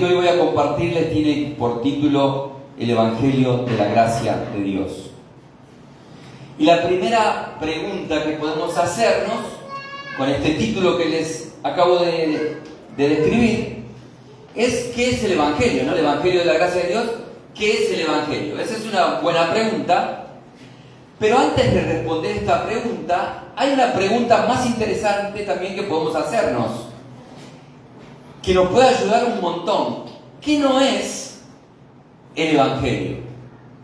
que hoy voy a compartirles tiene por título El Evangelio de la Gracia de Dios. Y la primera pregunta que podemos hacernos con este título que les acabo de describir es ¿qué es el Evangelio? ¿No? El Evangelio de la Gracia de Dios. ¿Qué es el Evangelio? Esa es una buena pregunta. Pero antes de responder esta pregunta, hay una pregunta más interesante también que podemos hacernos, que nos puede ayudar un montón. ¿Qué no es el Evangelio?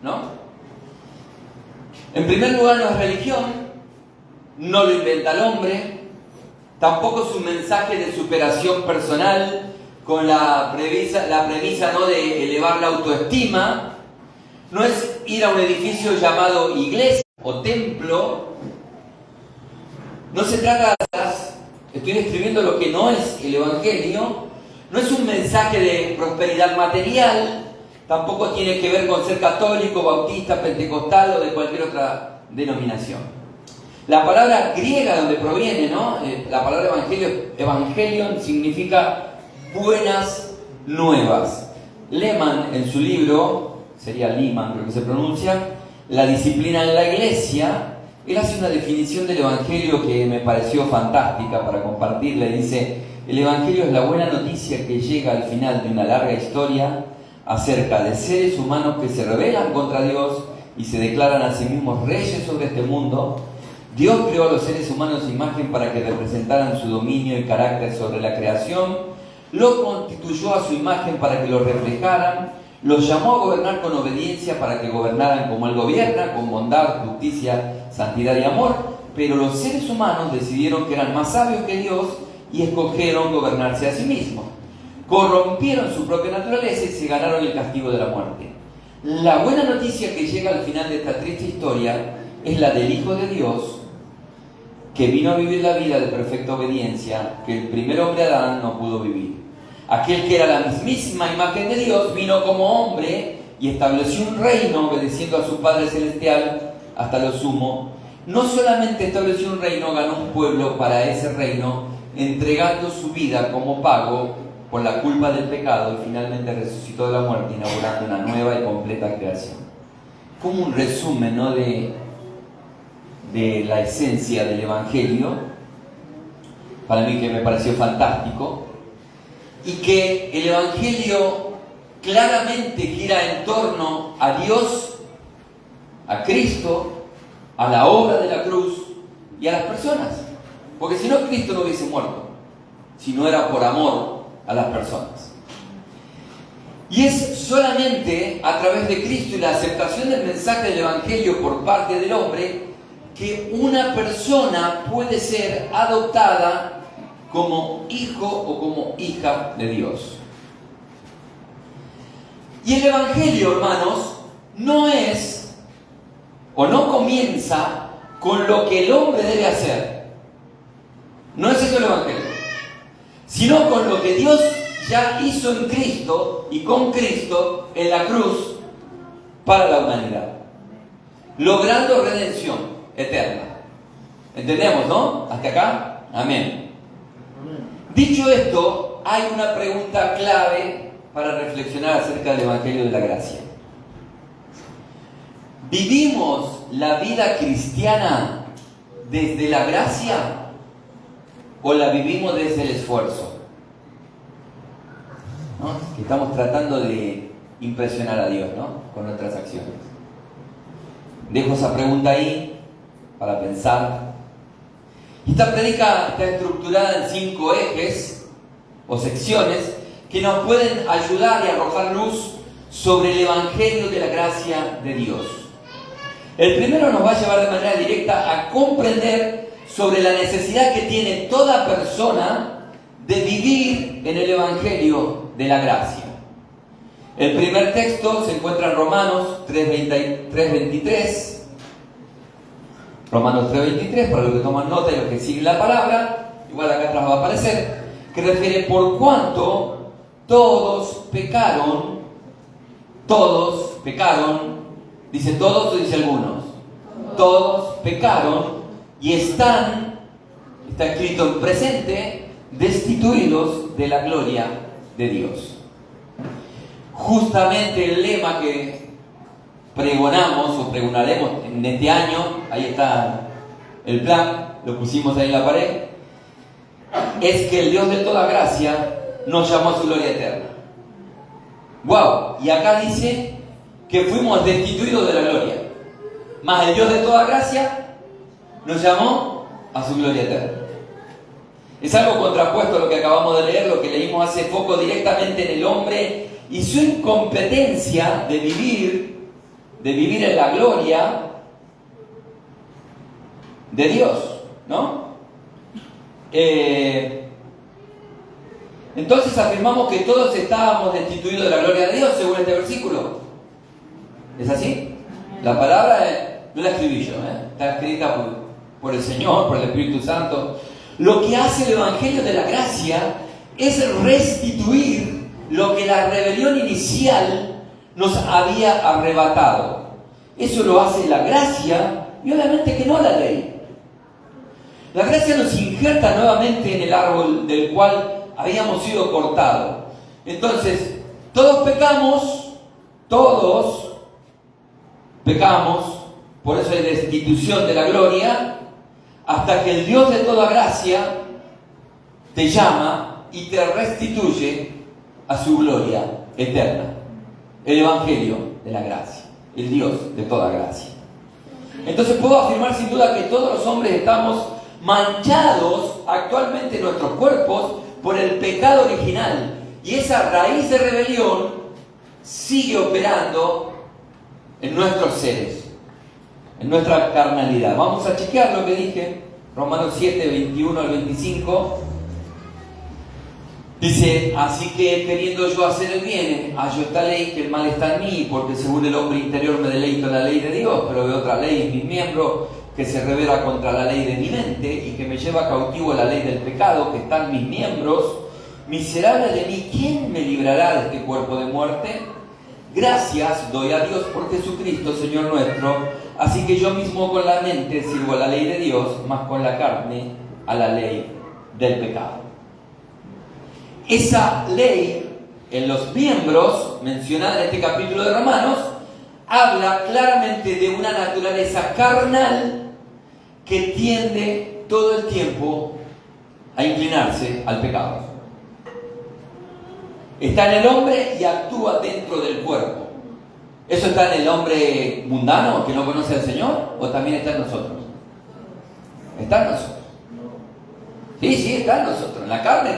¿No? En primer lugar, no es religión, no lo inventa el hombre, tampoco es un mensaje de superación personal con la premisa ¿no? de elevar la autoestima. No es ir a un edificio llamado iglesia o templo. No se trata de... Estoy describiendo lo que no es el Evangelio. No es un mensaje de prosperidad material. Tampoco tiene que ver con ser católico, bautista, pentecostal o de cualquier otra denominación. La palabra griega donde proviene, ¿no? La palabra evangelion significa buenas nuevas. Lehmann en su libro, sería Lehmann creo que se pronuncia, La disciplina en la iglesia, él hace una definición del evangelio que me pareció fantástica para compartirla y dice: el evangelio es la buena noticia que llega al final de una larga historia acerca de seres humanos que se rebelan contra Dios y se declaran a sí mismos reyes sobre este mundo. Dios creó a los seres humanos a imagen para que representaran su dominio y carácter sobre la creación, lo constituyó a su imagen para que lo reflejaran, los llamó a gobernar con obediencia para que gobernaran como Él gobierna, con bondad, justicia, santidad y amor, pero los seres humanos decidieron que eran más sabios que Dios y escogieron gobernarse a sí mismos. Corrompieron su propia naturaleza y se ganaron el castigo de la muerte. La buena noticia que llega al final de esta triste historia es la del Hijo de Dios, que vino a vivir la vida de perfecta obediencia que el primer hombre Adán no pudo vivir. Aquel que era la mismísima imagen de Dios vino como hombre y estableció un reino obedeciendo a su Padre Celestial hasta lo sumo. No solamente estableció un reino, ganó un pueblo para ese reino, entregando su vida como pago por la culpa del pecado y finalmente resucitó de la muerte, inaugurando una nueva y completa creación. Como un resumen, ¿no? de la esencia del Evangelio, para mí que me pareció fantástico, y que el Evangelio claramente gira en torno a Dios, a Cristo, a la obra de la cruz y a las personas. Porque si no, Cristo no hubiese muerto, si no era por amor a las personas. Y es solamente a través de Cristo y la aceptación del mensaje del Evangelio por parte del hombre que una persona puede ser adoptada como hijo o como hija de Dios. Y el Evangelio, hermanos, no es o no comienza con lo que el hombre debe hacer. No es eso el Evangelio, sino con lo que Dios ya hizo en Cristo y con Cristo en la cruz para la humanidad, logrando redención eterna. ¿Entendemos, no? ¿Hasta acá? Amén. Dicho esto, hay una pregunta clave para reflexionar acerca del Evangelio de la Gracia. ¿Vivimos la vida cristiana desde la gracia o la vivimos desde el esfuerzo? ¿No? Que estamos tratando de impresionar a Dios, ¿no? Con nuestras acciones. Dejo esa pregunta ahí para pensar. Esta prédica está estructurada en 5 ejes o secciones que nos pueden ayudar y arrojar luz sobre el Evangelio de la Gracia de Dios. El primero nos va a llevar de manera directa a comprender sobre la necesidad que tiene toda persona de vivir en el Evangelio de la Gracia. El primer texto se encuentra en Romanos 3:23. Romanos 3:23, para los que toman nota y los que siguen la palabra, igual acá atrás va a aparecer, que refiere: por cuanto todos pecaron, dice todos o dice algunos, todos pecaron y está escrito en presente, destituidos de la gloria de Dios. justamente el lema que pregonamos o pregonaremos en este año, ahí está el plan, lo pusimos ahí en la pared, es que el Dios de toda gracia nos llamó a su gloria eterna. ¡Wow! Y acá dice que fuimos destituidos de la gloria, mas el Dios de toda gracia nos llamó a su gloria eterna. Es algo contrapuesto a lo que acabamos de leer, lo que leímos hace poco, directamente en el hombre y su incompetencia de vivir en la gloria de Dios, ¿no? Entonces afirmamos que todos estábamos destituidos de la gloria de Dios, según este versículo. ¿Es así? La palabra no la escribí yo, está escrita por el Señor, por el Espíritu Santo. Lo que hace el Evangelio de la Gracia es restituir lo que la rebelión inicial nos había arrebatado. Eso lo hace la gracia y obviamente que no la ley. La gracia nos injerta nuevamente en el árbol del cual habíamos sido cortados. Entonces, todos pecamos, por eso hay destitución de la gloria, hasta que el Dios de toda gracia te llama y te restituye a su gloria eterna. El Evangelio de la gracia, el Dios de toda gracia. Entonces puedo afirmar sin duda que todos los hombres estamos manchados actualmente en nuestros cuerpos por el pecado original, y esa raíz de rebelión sigue operando en nuestros seres, en nuestra carnalidad. Vamos a chequear lo que dije, Romanos 7, 21 al 25. Dice: así que queriendo yo hacer el bien, hallo esta ley, que el mal está en mí, porque según el hombre interior me deleito en la ley de Dios, pero veo otra ley en mis miembros que se revela contra la ley de mi mente y que me lleva cautivo a la ley del pecado que está en mis miembros. Miserable de mí, ¿quién me librará de este cuerpo de muerte? Gracias doy a Dios por Jesucristo, Señor nuestro. Así que yo mismo con la mente sirvo a la ley de Dios, mas con la carne a la ley del pecado. Esa ley en los miembros, mencionada en este capítulo de Romanos, habla claramente de una naturaleza carnal que tiende todo el tiempo a inclinarse al pecado. Está en el hombre y actúa dentro del cuerpo. ¿Eso está en el hombre mundano que no conoce al Señor? ¿O también está en nosotros? Está en nosotros. Sí, está en nosotros. La carne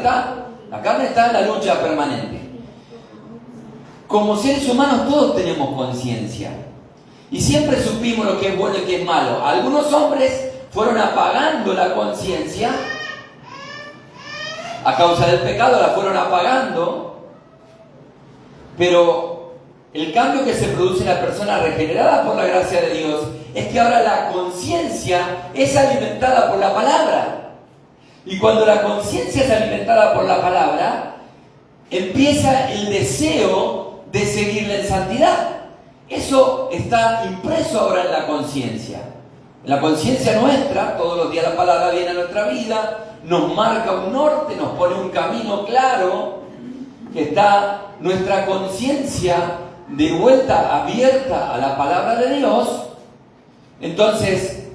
está en la lucha permanente. Como seres humanos todos tenemos conciencia. Y siempre supimos lo que es bueno y que es malo. Algunos hombres fueron apagando la conciencia. A causa del pecado la fueron apagando. Pero el cambio que se produce en la persona regenerada por la gracia de Dios es que ahora la conciencia es alimentada por la palabra. Y cuando la conciencia es alimentada por la palabra, empieza el deseo de seguirla en santidad. Eso está impreso ahora en la conciencia. En la conciencia nuestra, todos los días la palabra viene a nuestra vida, nos marca un norte, nos pone un camino claro, que está nuestra conciencia de vuelta abierta a la palabra de Dios. Entonces,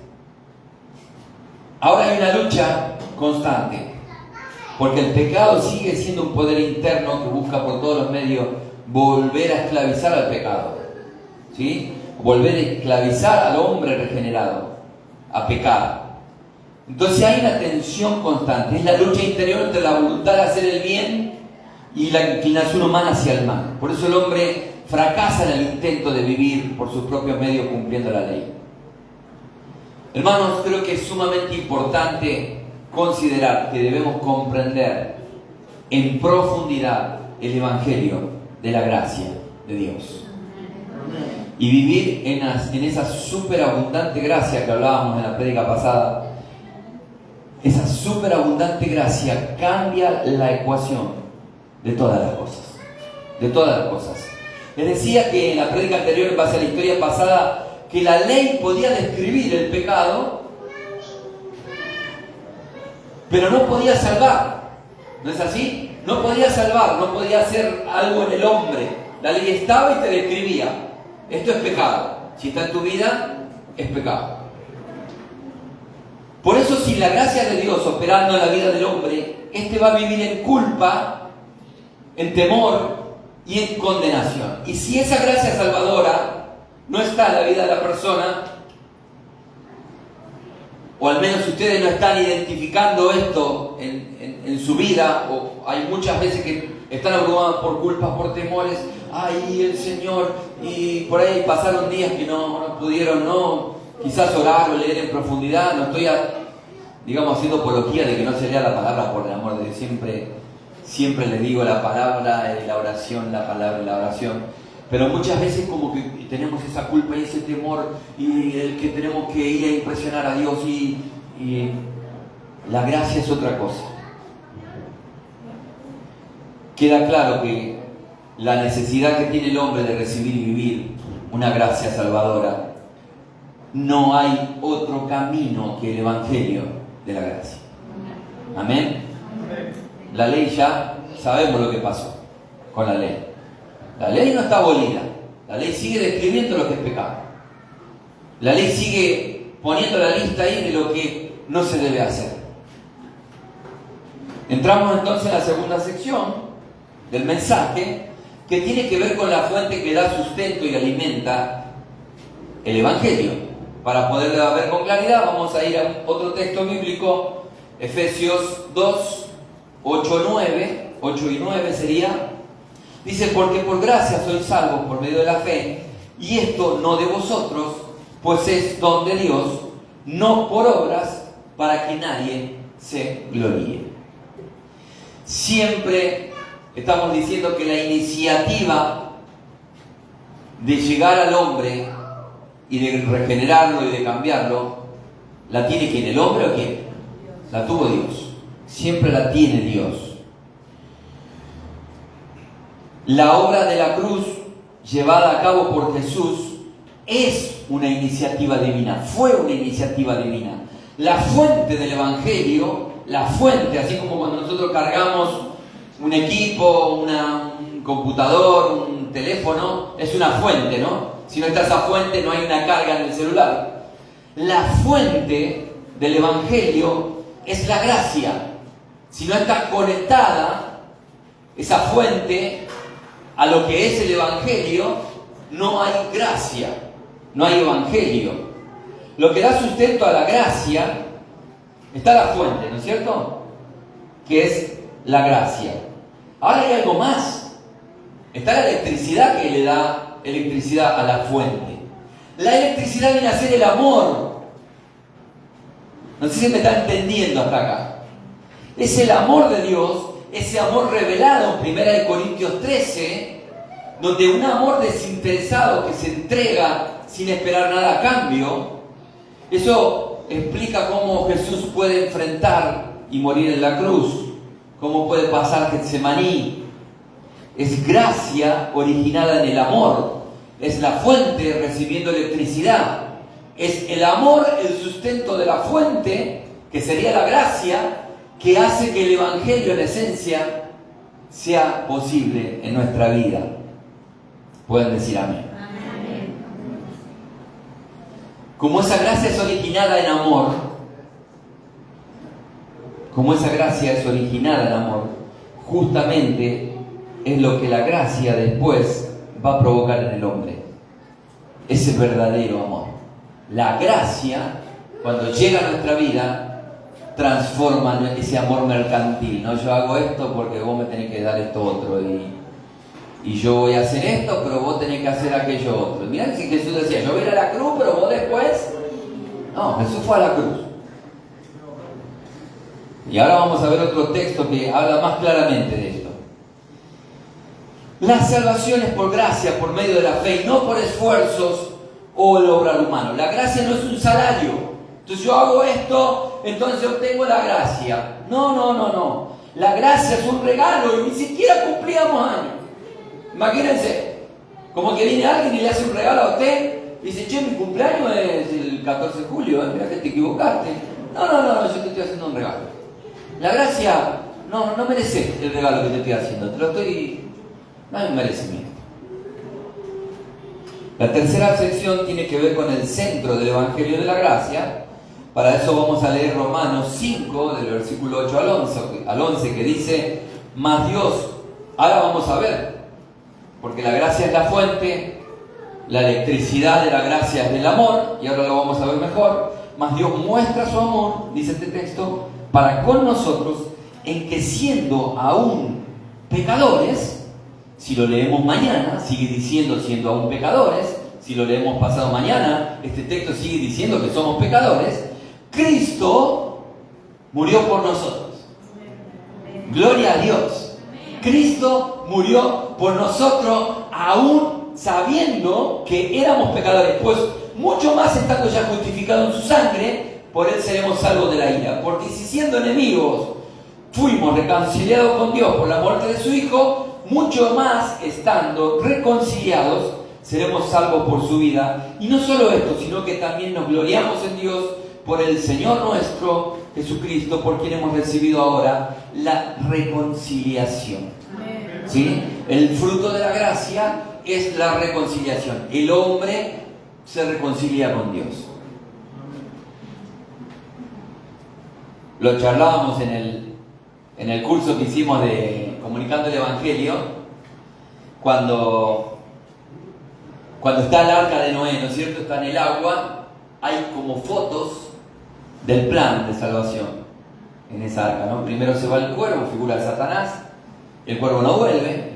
ahora hay una lucha constante, porque el pecado sigue siendo un poder interno que busca por todos los medios volver a esclavizar al pecado, ¿sí? Volver a esclavizar al hombre regenerado a pecar. Entonces hay una tensión constante, es la lucha interior entre la voluntad de hacer el bien y la inclinación humana hacia el mal. Por eso el hombre fracasa en el intento de vivir por sus propios medios cumpliendo la ley. Hermanos, creo que es sumamente importante considerar que debemos comprender en profundidad el Evangelio de la gracia de Dios y vivir en esa superabundante gracia que hablábamos en la prédica pasada. Esa superabundante gracia cambia la ecuación de todas las cosas. Les decía que en la prédica anterior, en base a la historia pasada, que la ley podía describir el pecado, pero no podía salvar. ¿No es así? No podía salvar, no podía hacer algo en el hombre. La ley estaba y te describía. Esto es pecado. Si está en tu vida, es pecado. Por eso, si la gracia de Dios operando en la vida del hombre, este va a vivir en culpa, en temor y en condenación. Y si esa gracia salvadora no está en la vida de la persona, o al menos ustedes no están identificando esto en su vida, o hay muchas veces que están abrumados por culpas, por temores, ay, el Señor, y por ahí pasaron días que no pudieron, quizás orar o leer en profundidad. No estoy, haciendo apología de que no se lea la palabra, por el amor de Dios. Siempre les digo la palabra y la oración, la palabra y la oración. Pero muchas veces como que tenemos esa culpa y ese temor, y el que tenemos que ir a impresionar a Dios, y la gracia es otra cosa. Queda claro que la necesidad que tiene el hombre de recibir y vivir una gracia salvadora, no hay otro camino que el Evangelio de la gracia. Amén. La ley, ya sabemos lo que pasó con la ley. La ley no está abolida. La ley sigue describiendo lo que es pecado. La ley sigue poniendo la lista ahí de lo que no se debe hacer. Entramos entonces en la segunda sección del mensaje, que tiene que ver con la fuente que da sustento y alimenta el Evangelio. Para poderla ver con claridad, vamos a ir a otro texto bíblico, Efesios 2, 8 y 9 sería. Dice: porque por gracia sois salvos por medio de la fe, y esto no de vosotros, pues es don de Dios, no por obras, para que nadie se gloríe. Siempre estamos diciendo que la iniciativa de llegar al hombre y de regenerarlo y de cambiarlo, ¿la tiene quién? ¿El hombre o quién? La tuvo Dios. Siempre la tiene Dios. La obra de la cruz llevada a cabo por Jesús es una iniciativa divina, fue una iniciativa divina. La fuente del Evangelio, la fuente, así como cuando nosotros cargamos un equipo, un computador, un teléfono, es una fuente, ¿no? Si no está esa fuente, no hay una carga en el celular. La fuente del Evangelio es la gracia. Si no está conectada esa fuente a lo que es el Evangelio, no hay gracia, no hay Evangelio. Lo que da sustento a la gracia, está la fuente, ¿no es cierto? Que es la gracia. Ahora hay algo más. Está la electricidad, que le da electricidad a la fuente. La electricidad viene a ser el amor. No sé si me está entendiendo hasta acá. Es el amor de Dios, ese amor revelado en 1 Corintios 13, donde un amor desinteresado que se entrega sin esperar nada a cambio. Eso explica cómo Jesús puede enfrentar y morir en la cruz, cómo puede pasar Getsemaní. Es gracia originada en el amor, es la fuente recibiendo electricidad, es el amor el sustento de la fuente, que sería la gracia, que hace que el Evangelio en esencia sea posible en nuestra vida. Pueden decir amén. Como esa gracia es originada en amor, justamente es lo que la gracia después va a provocar en el hombre. Ese verdadero amor. La gracia, cuando llega a nuestra vida, transforma ese amor mercantil, ¿no? Yo hago esto porque vos me tenés que dar esto otro, y yo voy a hacer esto, pero vos tenés que hacer aquello otro. Mirá si Jesús decía: yo voy a ir a la cruz, pero vos después. No, Jesús fue a la cruz. Y ahora vamos a ver otro texto que habla más claramente de esto. La salvación es por gracia, por medio de la fe, y no por esfuerzos o el obrar humano. La gracia no es un salario. Entonces yo hago esto, entonces obtengo la gracia. No. La gracia es un regalo y ni siquiera cumplíamos años. Imagínense, como que viene alguien y le hace un regalo a usted, y dice: che, mi cumpleaños es el 14 de julio, mira que te equivocaste. No, yo te estoy haciendo un regalo. La gracia, no mereces el regalo que te estoy haciendo, no hay un merecimiento. La tercera sección tiene que ver con el centro del Evangelio de la Gracia. Para eso vamos a leer Romanos 5, del versículo 8 al 11, que dice: mas Dios, ahora vamos a ver, porque la gracia es la fuente, la electricidad de la gracia es del amor, y ahora lo vamos a ver mejor. Mas Dios muestra su amor, dice este texto, para con nosotros, en que siendo aún pecadores, si lo leemos mañana, sigue diciendo siendo aún pecadores. Si lo leemos pasado mañana, este texto sigue diciendo que somos pecadores. Cristo murió por nosotros. Gloria a Dios. Cristo murió por nosotros aún sabiendo que éramos pecadores. Pues mucho más estando ya justificados en su sangre, por él seremos salvos de la ira. Porque si siendo enemigos fuimos reconciliados con Dios por la muerte de su Hijo, mucho más estando reconciliados seremos salvos por su vida. Y no solo esto, sino que también nos gloriamos en Dios por el Señor nuestro Jesucristo, por quien hemos recibido ahora la reconciliación. ¿Sí? El fruto de la gracia es la reconciliación. El hombre se reconcilia con Dios. Lo charlábamos en el curso que hicimos de Comunicando el Evangelio, cuando está el arca de Noé, ¿no es cierto? Está en el agua, hay como fotos del plan de salvación en esa arca, ¿no? Primero se va el cuervo, figura de Satanás, el cuervo no vuelve,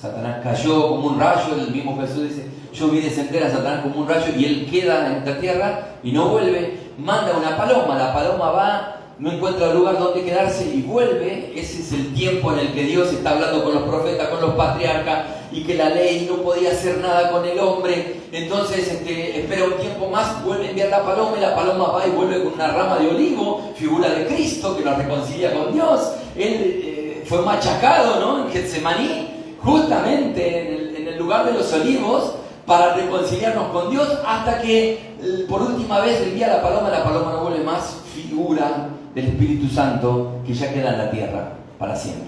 Satanás cayó como un rayo, el mismo Jesús dice: yo vi descender a Satanás como un rayo, y él queda en esta tierra y no vuelve. Manda una paloma, la paloma va, no encuentra lugar donde quedarse y vuelve. Ese es el tiempo en el que Dios está hablando con los profetas, con los patriarcas, y que la ley no podía hacer nada con el hombre. Entonces espera un tiempo más, vuelve a enviar la paloma, y la paloma va y vuelve con una rama de olivo, figura de Cristo que nos reconcilia con Dios. Él fue machacado, ¿no?, en Getsemaní, justamente en el lugar de los olivos, para reconciliarnos con Dios, hasta que por última vez envía la paloma no vuelve más, figura del Espíritu Santo que ya queda en la tierra para siempre.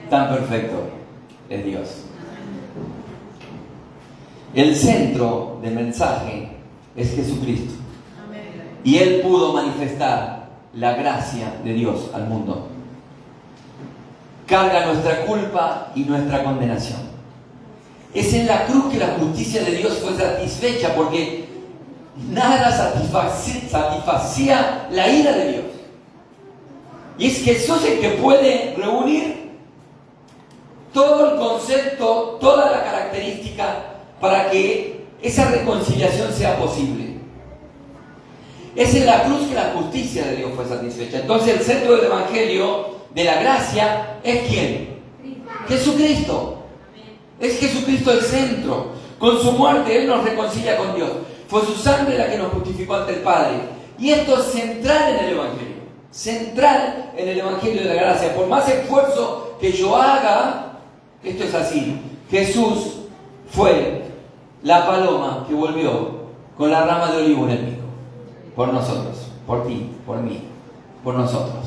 Tan perfecto es Dios. El centro del mensaje es Jesucristo, y Él pudo manifestar la gracia de Dios al mundo. Carga nuestra culpa y nuestra condenación. Es en la cruz que la justicia de Dios fue satisfecha, porque nada satisfacía la ira de Dios. Y es Jesús el que puede reunir todo el concepto, toda la característica para que esa reconciliación sea posible. Es en la cruz que la justicia de Dios fue satisfecha. Entonces el centro del Evangelio de la gracia es ¿quién? Jesucristo. Es Jesucristo el centro. Con su muerte Él nos reconcilia con Dios. Fue su sangre la que nos justificó ante el Padre. Y esto es central en el Evangelio. Central en el Evangelio de la gracia. Por más esfuerzo que yo haga, esto es así. Jesús fue la paloma que volvió con la rama de olivo en el pico. Por nosotros, por ti, por mí, por nosotros.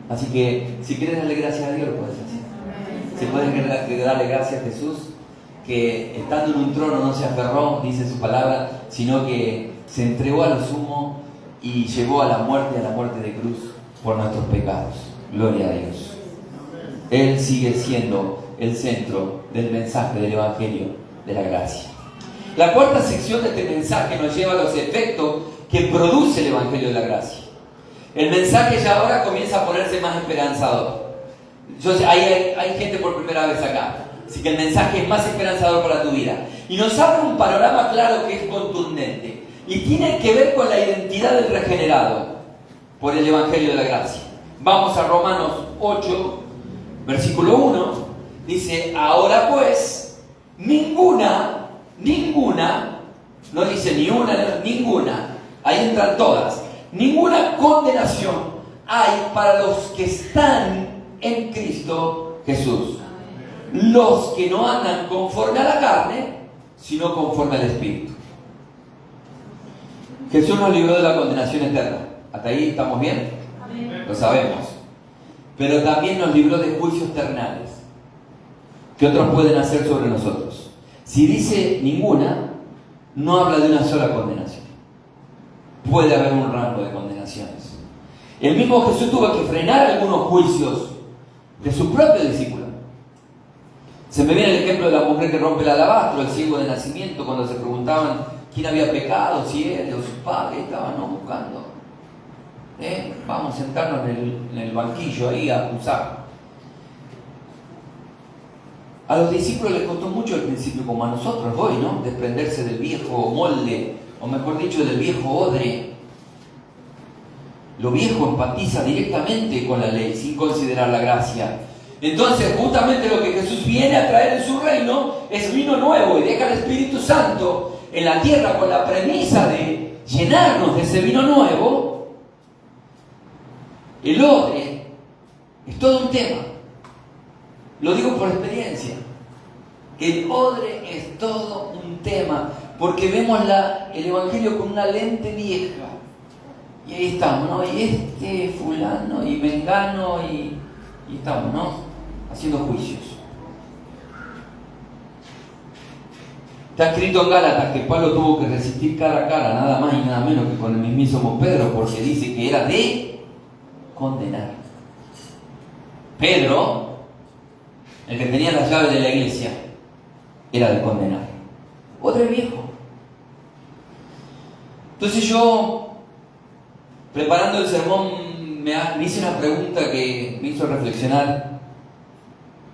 Así que si quieres darle gracias a Dios, lo puedes hacer. Si puedes darle gracias a Jesús, que estando en un trono no se aferró, dice su palabra, sino que se entregó a lo sumo y llegó a la muerte de cruz por nuestros pecados. Gloria a Dios. Él sigue siendo el centro del mensaje del Evangelio de la gracia. La cuarta sección de este mensaje nos lleva a los efectos que produce el Evangelio de la gracia. El mensaje ya ahora comienza a ponerse más esperanzador. Hay gente por primera vez acá, así que el mensaje es más esperanzador para tu vida. Y nos abre un panorama claro que es contundente. Y tiene que ver con la identidad del regenerado por el Evangelio de la gracia. Vamos a Romanos 8, versículo 1. Dice: ahora pues, ninguna, no dice ni una, ninguna, ahí entran todas, ninguna condenación hay para los que están en Cristo Jesús, los que no andan conforme a la carne, sino conforme al Espíritu. Jesús nos libró de la condenación eterna. ¿Hasta ahí estamos bien? Amén. Lo sabemos. Pero también nos libró de juicios terrenales. que otros pueden hacer sobre nosotros. Si dice ninguna, no habla de una sola condenación. Puede haber un rango de condenaciones. El mismo Jesús tuvo que frenar algunos juicios de su propio discípulo. Se me viene el ejemplo de la mujer que rompe el alabastro, el ciego de nacimiento, cuando se preguntaban quién había pecado, si él o sus padres, estaban buscando. Vamos a sentarnos en el banquillo ahí a acusar. A los discípulos les costó mucho al principio, como a nosotros hoy, ¿no? Desprenderse del viejo molde, o mejor dicho, del viejo odre. Lo viejo empatiza directamente con la ley, sin considerar la gracia. Entonces, justamente lo que Jesús viene a traer en su reino es vino nuevo, y deja el Espíritu Santo en la tierra con la premisa de llenarnos de ese vino nuevo. El odre es todo un tema. Lo digo por experiencia. El odre es todo un tema, porque vemos el Evangelio con una lente vieja. Y ahí estamos, ¿no? Y este fulano, y mengano, y estamos, ¿no? Haciendo juicios. Está escrito en Gálatas que Pablo tuvo que resistir cara a cara, nada más y nada menos que con el mismísimo Pedro, porque dice que era de condenar. Pedro, el que tenía las llaves de la iglesia, era de condenar. Otro viejo. Entonces yo, preparando el sermón, me hice una pregunta que me hizo reflexionar.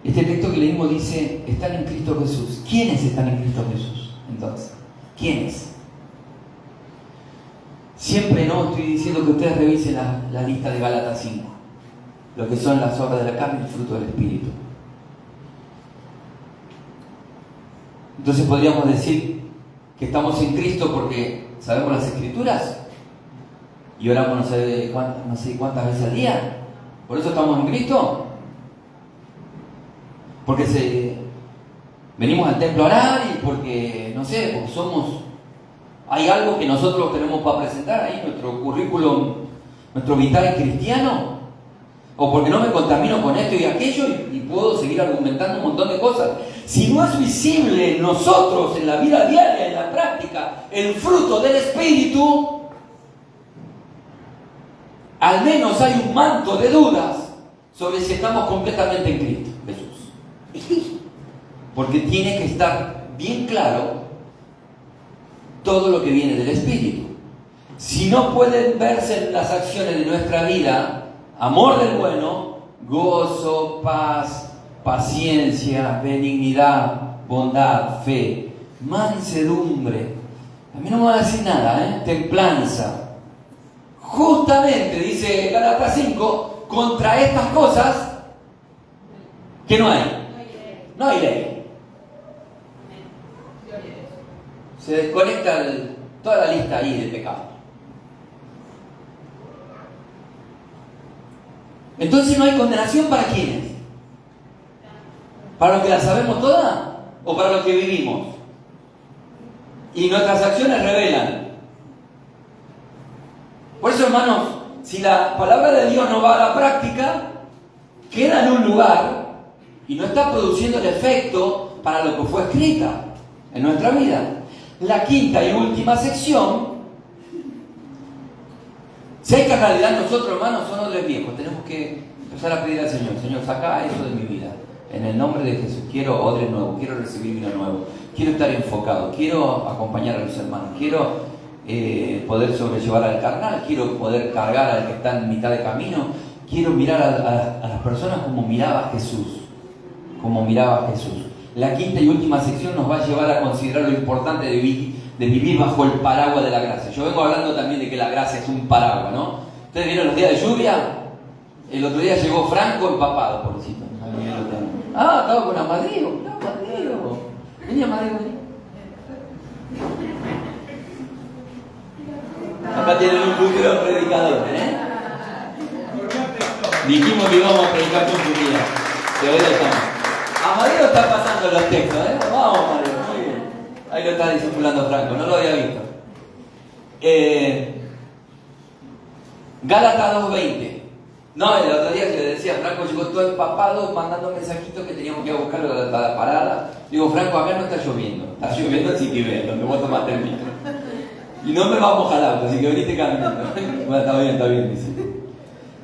Este texto que leímos dice, están en Cristo Jesús. ¿Quiénes están en Cristo Jesús? Entonces, ¿quiénes? Siempre no estoy diciendo que ustedes revisen la lista de Gálatas 5, lo que son las obras de la carne y el fruto del Espíritu. Entonces podríamos decir que estamos en Cristo porque sabemos las Escrituras y oramos no sé cuántas veces al día. ¿Por eso estamos en Cristo? Porque venimos al templo a orar y porque, no sé, porque hay algo que nosotros tenemos para presentar ahí, nuestro currículum, nuestro vital cristiano, o porque no me contamino con esto y aquello y puedo seguir argumentando un montón de cosas. Si no es visible en nosotros, en la vida diaria, en la práctica, el fruto del Espíritu, al menos hay un manto de dudas sobre si estamos completamente en Cristo Jesús. Porque tiene que estar bien claro todo lo que viene del Espíritu. Si no pueden verse en las acciones de nuestra vida, amor del bueno, gozo, paz, paciencia, benignidad, bondad, fe, mansedumbre. A mí no me va a decir nada, templanza. Justamente, dice Gálatas 5, contra estas cosas, ¿qué no hay? No hay ley. Se desconecta toda la lista ahí de pecado. Entonces no hay condenación para quiénes. ¿Para los que la sabemos toda? ¿O para los que vivimos? Y nuestras acciones revelan. Por eso, hermanos, si la palabra de Dios no va a la práctica, queda en un lugar y no está produciendo el efecto para lo que fue escrita en nuestra vida. La quinta y última sección, si hay carnalidad en nosotros, hermanos, son odres viejos. Tenemos que empezar a pedir al Señor: Señor, saca eso de mi vida. En el nombre de Jesús, quiero odres nuevos, quiero recibir vino nuevo, quiero estar enfocado, quiero acompañar a los hermanos, quiero poder sobrellevar al carnal, quiero poder cargar al que está en mitad de camino, quiero mirar a las personas como miraba Jesús. La quinta y última sección nos va a llevar a considerar lo importante de vivir bajo el paraguas de la gracia. Yo vengo hablando también de que la gracia es un paraguas, ¿no? ¿Ustedes vieron los días de lluvia? El otro día llegó Franco empapado, pobrecito. Estaba con Amadeo. Vení, Amadeo, vení. Acá tienen un futuro predicador, Dijimos que íbamos a predicar con su vida. Te voy a llamar. Amadeo está pasando los textos, Vamos, Amadeo, muy bien. Ahí lo está discipulando Franco, no lo había visto. Gálatas 2:20. No, el otro día que le decía, Franco llegó todo empapado mandando mensajitos que teníamos que ir a buscarlo a la parada. Digo, Franco, acá no está lloviendo. Está lloviendo en Siquibé, donde vos tomaste el micro. Y no me va a mojar el auto, así que veniste caminando. Bueno, está bien, dice.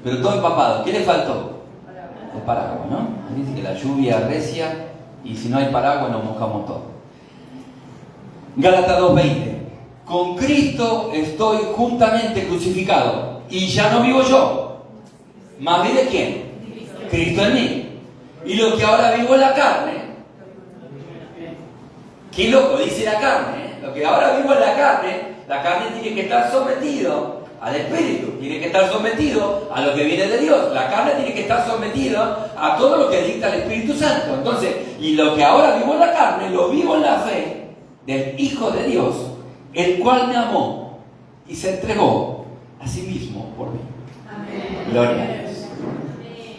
Pero todo empapado. ¿Qué le faltó? El paraguas, ¿no? Dice que la lluvia recia y si no hay paraguas nos mojamos todos. Gálatas 2:20. Con Cristo estoy juntamente crucificado y ya no vivo yo. ¿Más vive quién? Cristo en mí. Y lo que ahora vivo en la carne. Qué loco, dice la carne. Lo que ahora vivo en la carne tiene que estar sometido al Espíritu, tiene que estar sometido a lo que viene de Dios. La carne tiene que estar sometida a todo lo que dicta el Espíritu Santo. Entonces, y lo que ahora vivo en la carne, lo vivo en la fe del Hijo de Dios, el cual me amó y se entregó a sí mismo por mí. Amén. Gloria a Dios.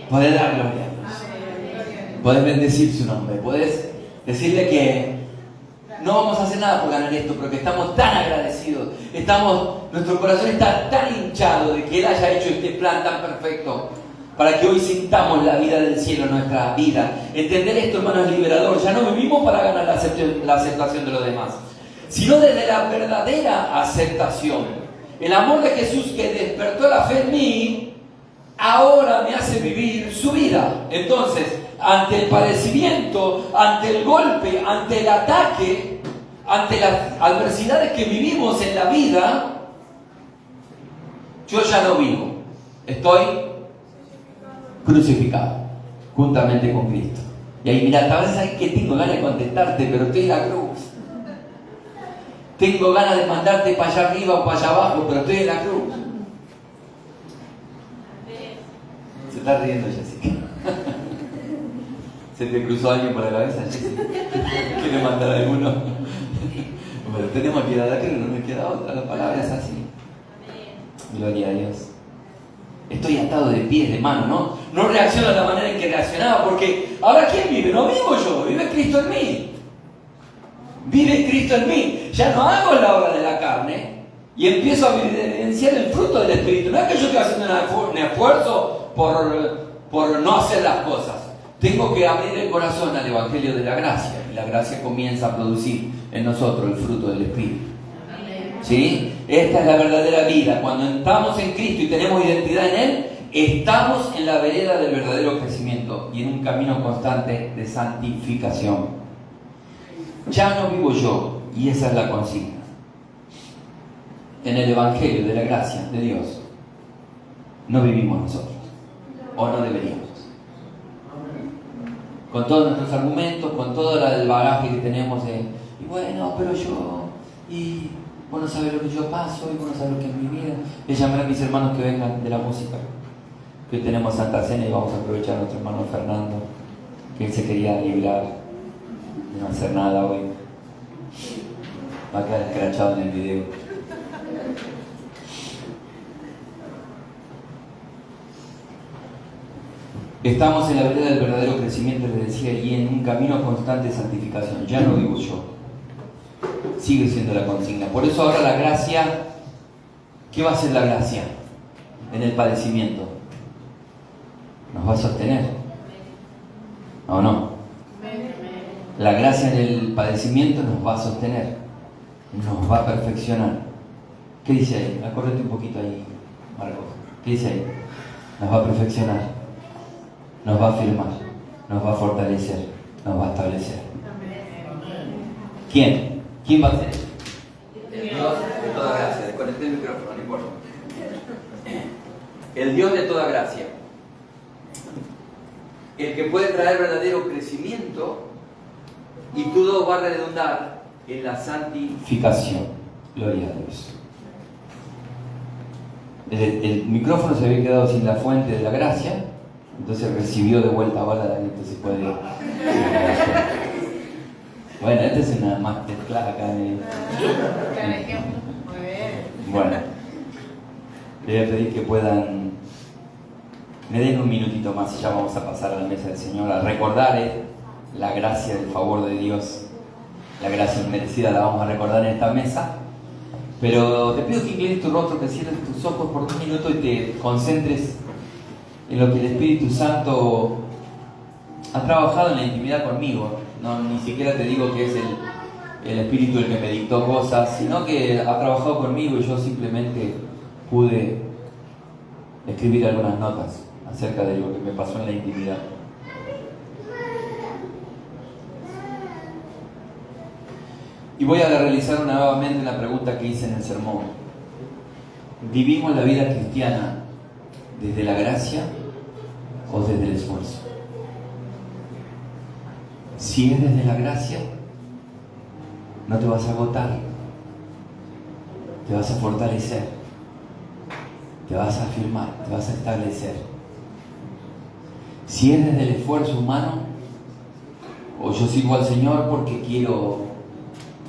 Podés dar gloria a Dios. Podés bendecir su nombre. Podés decirle que no vamos a hacer nada por ganar esto, pero que estamos tan agradecidos. Nuestro corazón está tan hinchado de que Él haya hecho este plan tan perfecto para que hoy sintamos la vida del cielo en nuestra vida. Entender esto, hermano, es liberador. Ya no vivimos para ganar la aceptación de los demás, sino desde la verdadera aceptación. El amor de Jesús que despertó la fe en mí, ahora me hace vivir su vida. Entonces, ante el padecimiento, ante el golpe, ante el ataque, ante las adversidades que vivimos en la vida, yo ya no vivo. Estoy crucificado juntamente con Cristo. Y ahí, mira, tal vez hay que tengo ganas de contestarte, pero estoy en la cruz. Tengo ganas de mandarte para allá arriba o para allá abajo, pero estoy en la cruz. Se está riendo Jessica. ¿Se te cruzó alguien por la cabeza, Jessica? ¿Quiere mandar a alguno? Bueno, tenemos que ir a la cruz, no me queda otra, la palabra es así. Gloria a Dios. Estoy atado de pies, de manos, ¿no? No reacciono de la manera en que reaccionaba, porque ahora ¿quién vive? No vivo yo, vive Cristo en mí. Vive Cristo en mí. Ya no hago la obra de la carne y empiezo a evidenciar el fruto del Espíritu. No es que yo estoy haciendo un esfuerzo por no hacer las cosas. Tengo que abrir el corazón al Evangelio de la gracia, y la gracia comienza a producir en nosotros el fruto del Espíritu. ¿Sí? Esta es la verdadera vida. Cuando estamos en Cristo y tenemos identidad en Él, estamos en la vereda del verdadero crecimiento y en un camino constante de santificación. Ya no vivo yo, y esa es la consigna. En el Evangelio de la gracia de Dios no vivimos nosotros, o no deberíamos. Con todos nuestros argumentos, con todo el bagaje que tenemos de, y bueno, pero yo, y vos no sabés lo que yo paso, y vos no sabés lo que es mi vida. Le llamaré a mis hermanos que vengan de la música, que hoy tenemos Santa Cena y vamos a aprovechar a nuestro hermano Fernando, que él se quería librar de no hacer nada hoy. Va a quedar escrachado en el video. Estamos en la vereda del verdadero crecimiento, les decía, y en un camino constante de santificación. Ya no vivo yo. Sigue siendo la consigna. Por eso ahora la gracia, ¿qué va a hacer la gracia en el padecimiento? Nos va a sostener. ¿O no? La gracia en el padecimiento nos va a sostener. Nos va a perfeccionar. ¿Qué dice ahí? Acórrete un poquito ahí, Marcos. ¿Qué dice ahí? Nos va a perfeccionar. Nos va a afirmar, nos va a fortalecer, nos va a establecer. ¿Quién? ¿Quién va a hacer eso? El Dios de toda gracia. Desconecté el micrófono, no importa. El Dios de toda gracia. El que puede traer verdadero crecimiento y todo va a redundar en la santificación. Gloria a Dios. El micrófono se había quedado sin la fuente de la gracia. Entonces recibió de vuelta, ahora la gente se puede... Bueno, esta es una masterclass acá de... Bueno, le voy a pedir que puedan... Me den un minutito más y ya vamos a pasar a la mesa del Señor, a recordar la gracia, el favor de Dios. La gracia inmerecida la vamos a recordar en esta mesa. Pero te pido que inclines tu rostro, que cierres tus ojos por 2 minutos y te concentres en lo que el Espíritu Santo ha trabajado en la intimidad conmigo. No, ni siquiera te digo que es el Espíritu el que me dictó cosas, sino que ha trabajado conmigo y yo simplemente pude escribir algunas notas acerca de lo que me pasó en la intimidad. Y voy a realizar nuevamente una pregunta que hice en el sermón. ¿Vivimos la vida cristiana desde la gracia o desde el esfuerzo? Si es desde la gracia, no te vas a agotar, te vas a fortalecer, te vas a afirmar, te vas a establecer. Si es desde el esfuerzo humano, o yo sigo al Señor porque quiero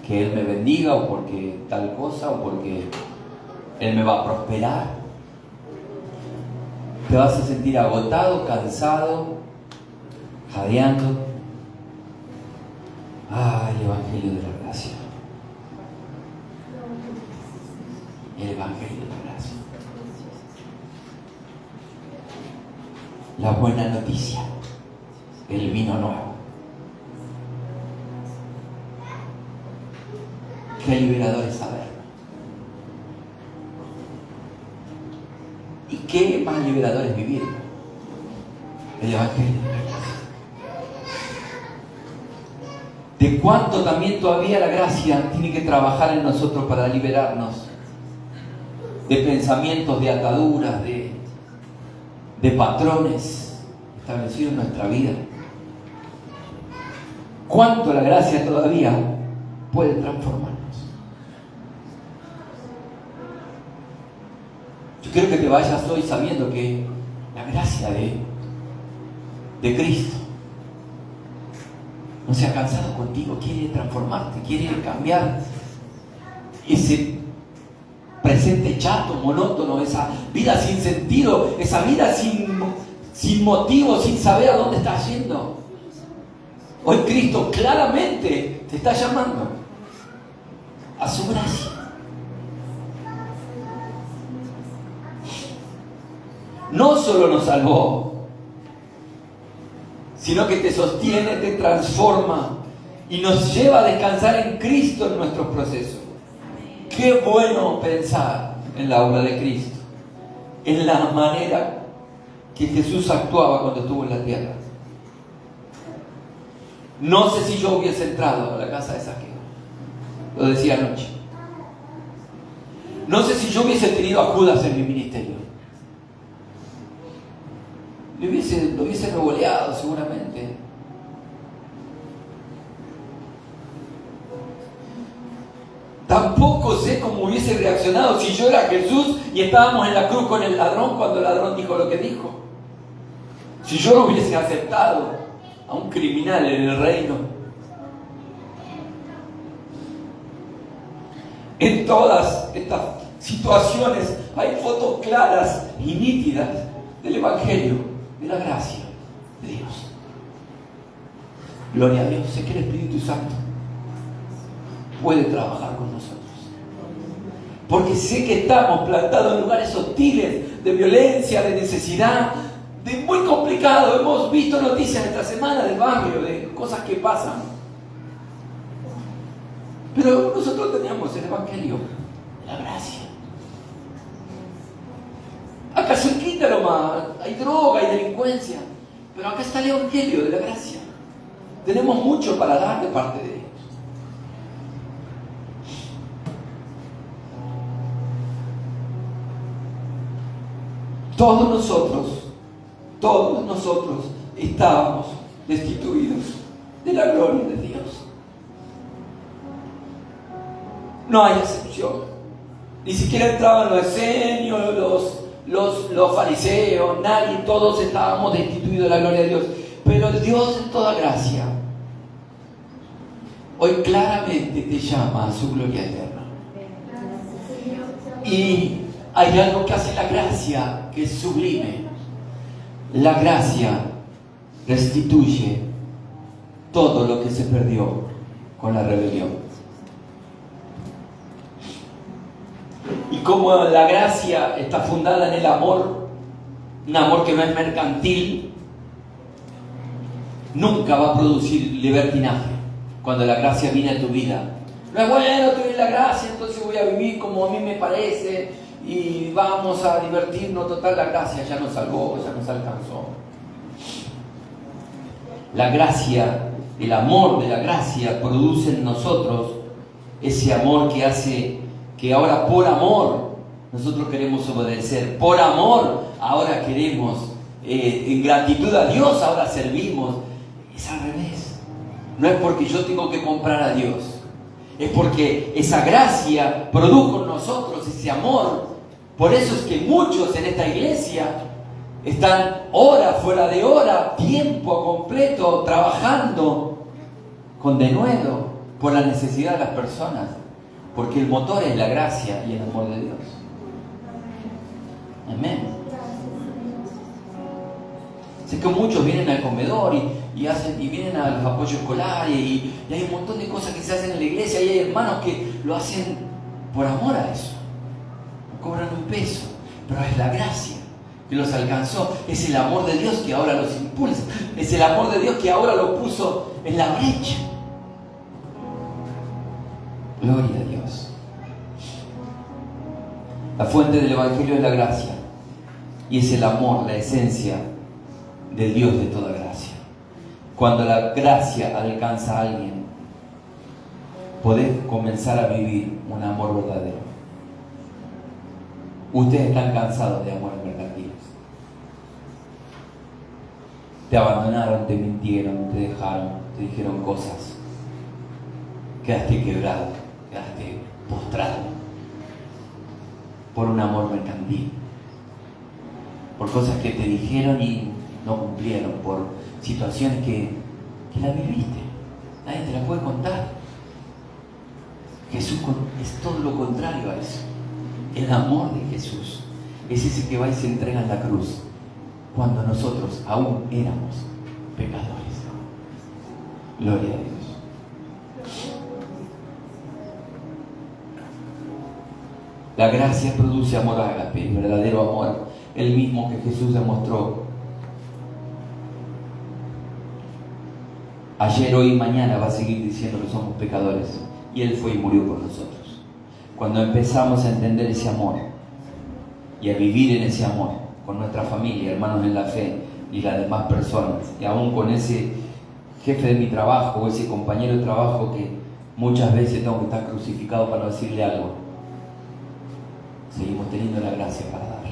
que Él me bendiga, o porque tal cosa, o porque Él me va a prosperar, te vas a sentir agotado, cansado, jadeando. El Evangelio de la gracia. El Evangelio de la gracia. La buena noticia. El vino nuevo. Qué liberador es saberlo. Y qué más liberador es vivirlo. El Evangelio de la gracia. De cuánto también todavía la gracia tiene que trabajar en nosotros para liberarnos de pensamientos, de ataduras, de patrones establecidos en nuestra vida. Cuánto la gracia todavía puede transformarnos. Yo quiero que te vayas hoy sabiendo que la gracia de Cristo no se ha cansado contigo, quiere transformarte, quiere cambiar ese presente chato, monótono, esa vida sin sentido, esa vida sin motivo, sin saber a dónde estás yendo. Hoy Cristo claramente te está llamando a su gracia. No solo nos salvó, sino que te sostiene, te transforma y nos lleva a descansar en Cristo en nuestros procesos. Qué bueno pensar en la obra de Cristo, en la manera que Jesús actuaba cuando estuvo en la tierra. No sé si yo hubiese entrado a la casa de Saqueo, lo decía anoche. No sé si yo hubiese tenido a Judas en mi ministerio. Lo hubiese revoleado seguramente. Tampoco sé cómo hubiese reaccionado si yo era Jesús y estábamos en la cruz con el ladrón cuando el ladrón dijo lo que dijo. Si yo no hubiese aceptado a un criminal en el reino. En todas estas situaciones hay fotos claras y nítidas del Evangelio, de la gracia de Dios. Gloria a Dios. Sé que el Espíritu Santo puede trabajar con nosotros, porque sé que estamos plantados en lugares hostiles, de violencia, de necesidad, de muy complicado. Hemos visto noticias esta semana del barrio, de cosas que pasan, pero nosotros teníamos el Evangelio de la gracia. Acá cerquita nomás hay droga, hay delincuencia, pero acá está el Evangelio de la gracia. Tenemos mucho para dar de parte de Dios. Todos nosotros estábamos destituidos de la gloria de Dios. No hay excepción. Ni siquiera entraban los esenios, los fariseos, nadie, todos estábamos destituidos de la gloria de Dios. Pero Dios en toda gracia hoy claramente te llama a su gloria eterna. Y hay algo que hace la gracia que es sublime. La gracia restituye todo lo que se perdió con la rebelión. Y como la gracia está fundada en el amor, un amor que no es mercantil, nunca va a producir libertinaje cuando la gracia viene a tu vida. No es bueno, tuve la gracia, entonces voy a vivir como a mí me parece y vamos a divertirnos. Total, la gracia ya nos salvó, ya nos alcanzó. La gracia, el amor de la gracia produce en nosotros ese amor que hace que ahora por amor nosotros queremos obedecer. Por amor ahora queremos, en gratitud a Dios ahora servimos. Es al revés. No es porque yo tengo que comprar a Dios. Es porque esa gracia produjo en nosotros ese amor. Por eso es que muchos en esta iglesia están hora fuera de hora, tiempo completo, trabajando con denuedo por la necesidad de las personas. Porque el motor es la gracia y el amor de Dios. Amén. Sé que muchos vienen al comedor y vienen a los apoyos escolares y hay un montón de cosas que se hacen en la iglesia y hay hermanos que lo hacen por amor a eso. No cobran un peso, pero es la gracia que los alcanzó. Es el amor de Dios que ahora los impulsa. Es el amor de Dios que ahora lo puso en la brecha. Gloria a Dios. La fuente del Evangelio es la gracia y es el amor, la esencia del Dios de toda gracia. Cuando la gracia alcanza a alguien, podés comenzar a vivir un amor verdadero. Ustedes están cansados de amores mercantiles. Te abandonaron, te mintieron, te dejaron, te dijeron cosas. Quedaste quebrado, quedaste postrado por un amor mercantil, por cosas que te dijeron y no cumplieron, por situaciones que la viviste. Nadie te la puede contar. Jesús es todo lo contrario a eso. El amor de Jesús es ese que va y se entrega en la cruz cuando nosotros aún éramos pecadores. Gloria a Dios. La gracia produce amor ágape, verdadero amor, el mismo que Jesús demostró. Ayer, hoy y mañana va a seguir diciendo que somos pecadores. Y Él fue y murió por nosotros. Cuando empezamos a entender ese amor y a vivir en ese amor con nuestra familia, hermanos en la fe y las demás personas, y aún con ese jefe de mi trabajo o ese compañero de trabajo que muchas veces tengo que estar crucificado para decirle algo, seguimos teniendo la gracia para dar.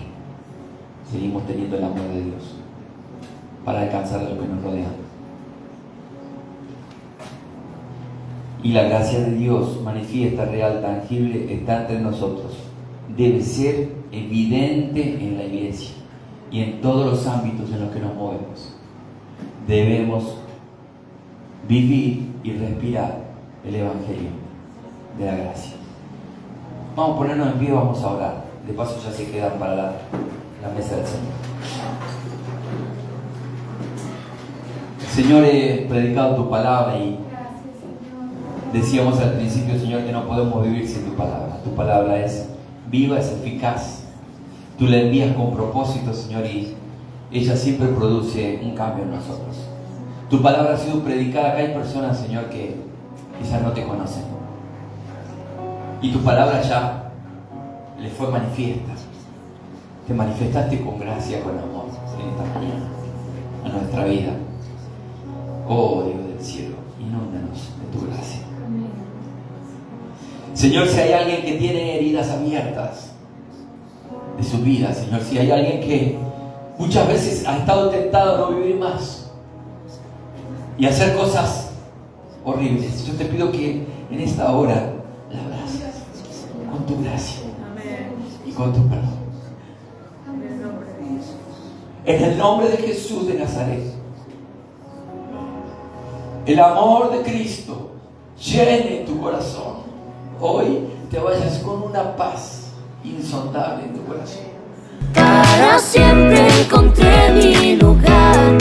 Seguimos teniendo el amor de Dios para alcanzar a lo que nos rodea. Y la gracia de Dios manifiesta, real, tangible, está entre nosotros. Debe ser evidente en la iglesia y en todos los ámbitos en los que nos movemos. Debemos vivir y respirar el Evangelio de la gracia. Vamos a ponernos en pie, vamos a orar. De paso ya se quedan para la mesa del Señor. Señor, he predicado tu palabra y decíamos al principio, Señor, que no podemos vivir sin tu palabra. Tu palabra es viva, es eficaz. Tú la envías con propósito, Señor, y ella siempre produce un cambio en nosotros. Tu palabra ha sido predicada. Acá hay personas, Señor, que quizás no te conocen. Y tu palabra ya les fue manifiesta. Te manifestaste con gracia, con amor en esta mañana, a nuestra vida. Oh Dios del cielo, inúndanos de tu gracia. Señor, si hay alguien que tiene heridas abiertas de su vida, Señor, si hay alguien que muchas veces ha estado tentado a no vivir más y hacer cosas horribles, yo te pido que en esta hora la abraces con tu gracia y con tu perdón. En el nombre de Jesús de Nazaret, el amor de Cristo llene tu corazón. Hoy te vayas con una paz insondable en tu corazón. Para siempre encontré mi lugar.